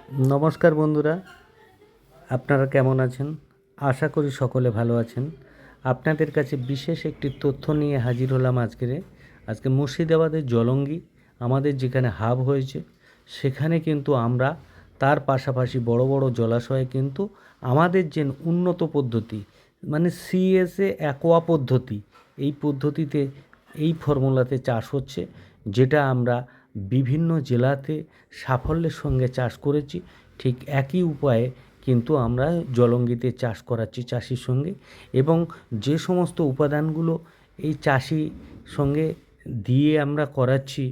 নমস্কার বন্ধুরা, আপনারা কেমন আছেন? আশা করি সকলে ভালো আছেন। আপনাদের কাছে বিশেষ একটি তথ্য নিয়ে হাজির হলাম আজকে মুর্শিদাবাদের জলঙ্গি আমাদের যেখানে হাব হয়েছে, সেখানে কিন্তু আমরা তার পাশাপাশি বড় বড় জলাশয়ে কিন্তু আমাদের যে উন্নত পদ্ধতি মানে সিএসএ অ্যাকোয়া পদ্ধতি, এই পদ্ধতিতে এই ফর্মুলাতে চাষ হচ্ছে, যেটা আমরা বিভিন্ন জেলাতে সাফল্যের সঙ্গে চাষ করেছি। ঠিক একই উপায়ে কিন্তু আমরা জলঙ্গিতে চাষ করাচ্ছি চাষির সঙ্গে, এবং যে সমস্ত উপাদানগুলো এই চাষি সঙ্গে দিয়ে আমরা করাচ্ছি,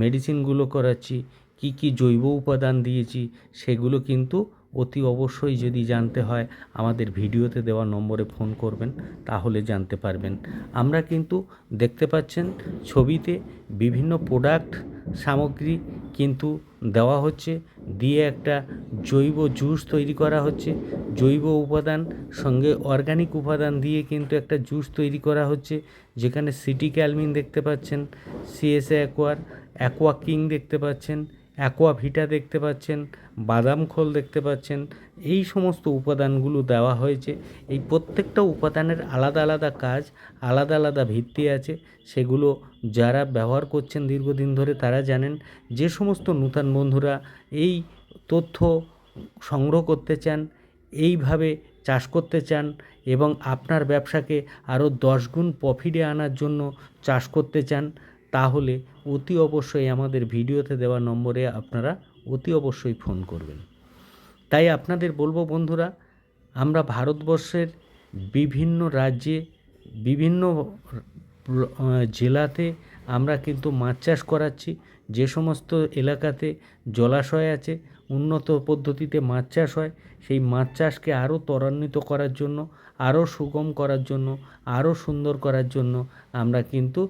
মেডিসিনগুলো করাচ্ছি, কি কি জৈব উপাদান দিয়েছি, সেগুলো কিন্তু অতি অবশ্যই যদি জানতে হয় আমাদের ভিডিওতে দেওয়া নম্বরে ফোন করবেন, তাহলে জানতে পারবেন। আমরা কিন্তু দেখতে পাচ্ছেন ছবিতে বিভিন্ন প্রোডাক্ট সামগ্রী কিন্তু দেওয়া হচ্ছে, দিয়ে একটা জৈব জুস তৈরি করা হচ্ছে। জৈব উপাদান সঙ্গে অর্গানিক উপাদান দিয়ে কিন্তু একটা জুস তৈরি করা হচ্ছে, যেখানে সিটি ক্যালমিন দেখতে পাচ্ছেন, সিএসএ অ্যাকোয়া কিং দেখতে পাচ্ছেন, অ্যাকোয়া ভিটা দেখতে পাচ্ছেন, বাদাম খোল দেখতে পাচ্ছেন। এই সমস্ত উপাদানগুলো দেওয়া হয়েছে। এই প্রত্যেকটা উপাদানের আলাদা আলাদা কাজ, আলাদা আলাদা ভিত্তি আছে। সেগুলো যারা ব্যবহার করছেন দীর্ঘদিন ধরে তারা জানেন। যে সমস্ত নূতন বন্ধুরা এই তথ্য সংগ্রহ করতে চান, এইভাবে চাষ করতে চান এবং আপনার ব্যবসাকে আরও 10 গুণ প্রফিটে আনার জন্য চাষ করতে চান, তাহলে অতি অবশ্যই আমাদের ভিডিওতে দেওয়া নম্বরে আপনারা অতি অবশ্যই ফোন করবেন। তাই আপনাদের বলবো বন্ধুরা, আমরা ভারতবর্ষের বিভিন্ন রাজ্যে, বিভিন্ন জেলাতে আমরা কিন্তু মাছ চাষ করাচ্ছি। যে সমস্ত এলাকাতে জলাশয় আছে, উন্নত পদ্ধতিতে মাছ চাষ হয়, সেই মাছ চাষকে আরও ত্বরান্বিত করার জন্য, আরও সুগম করার জন্য, আরও সুন্দর করার জন্য আমরা কিন্তু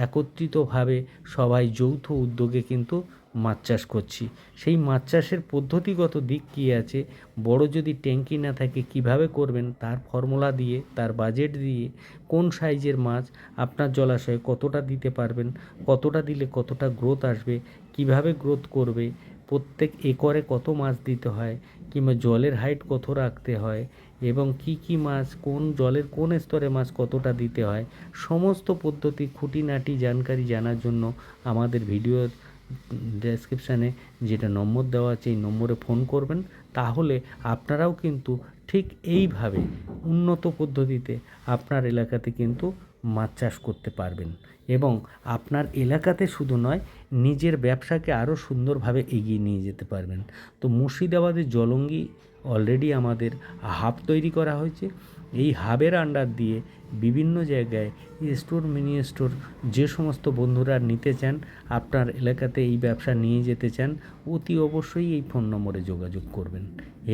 একত্রিতভাবে সবাই যৌথ উদ্যোগে কিন্তু মাছ চাষ করছি। সেই মাছ চাষের পদ্ধতিগত দিক কী আছে, বড় যদি ট্যাঙ্কি না থাকে কিভাবে করবেন, তার ফর্মুলা দিয়ে, তার বাজেট দিয়ে, কোন সাইজের মাছ আপনার জলাশয়ে কতটা দিতে পারবেন, কতটা দিলে কতটা গ্রোথ আসবে, কিভাবে গ্রোথ করবে, প্রত্যেক একরে কত মাছ দিতে হয়, কিংবা জলের হাইট কত রাখতে হয়, এবং কি কি মাছ কোন জলের কোন স্তরে মাছ কতটা দিতে হয়, সমস্ত পদ্ধতি খুঁটিনাটি জানকারি জানার জন্য আমাদের ভিডিওর ডেসক্রিপশানে যেটা নম্বর দেওয়া আছে এই নম্বরে ফোন করবেন। তাহলে আপনারাও কিন্তু ঠিক এইভাবে উন্নত পদ্ধতিতে আপনার এলাকাতে কিন্তু মাছ চাষ করতে পারবেন, এবং আপনার এলাকাতে শুধু নয়, নিজের ব্যবসাকে আরও সুন্দরভাবে এগিয়ে নিয়ে যেতে পারবেন। তো মুর্শিদাবাদের জলঙ্গি অলরেডি আমাদের হাব তৈরি করা হয়েছে। এই হাবের আন্ডার দিয়ে বিভিন্ন জায়গায় স্টোর, মিনি স্টোর, যে সমস্ত বন্ধুরা নিতে চান, আপনার এলাকাতে এই ব্যবসা নিয়ে যেতে চান, অতি অবশ্যই এই ফোন নম্বরে যোগাযোগ করবেন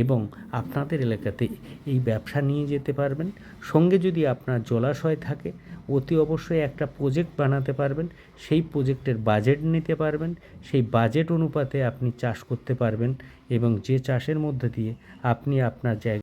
এবং আপনাদের এলাকাতে এই ব্যবসা নিয়ে যেতে পারবেন। সঙ্গে যদি আপনার জলাশয় থাকে, অতি অবশ্যই একটা প্রজেক্ট বানাতে পারবেন, সেই প্রজেক্টের বাজেট নিতে পারবেন, সেই বাজেট অনুপাতে আপনি চাষ করতে পারবেন, এবং যে চাষের মধ্যে দিয়ে আপনি আপনার জায়গা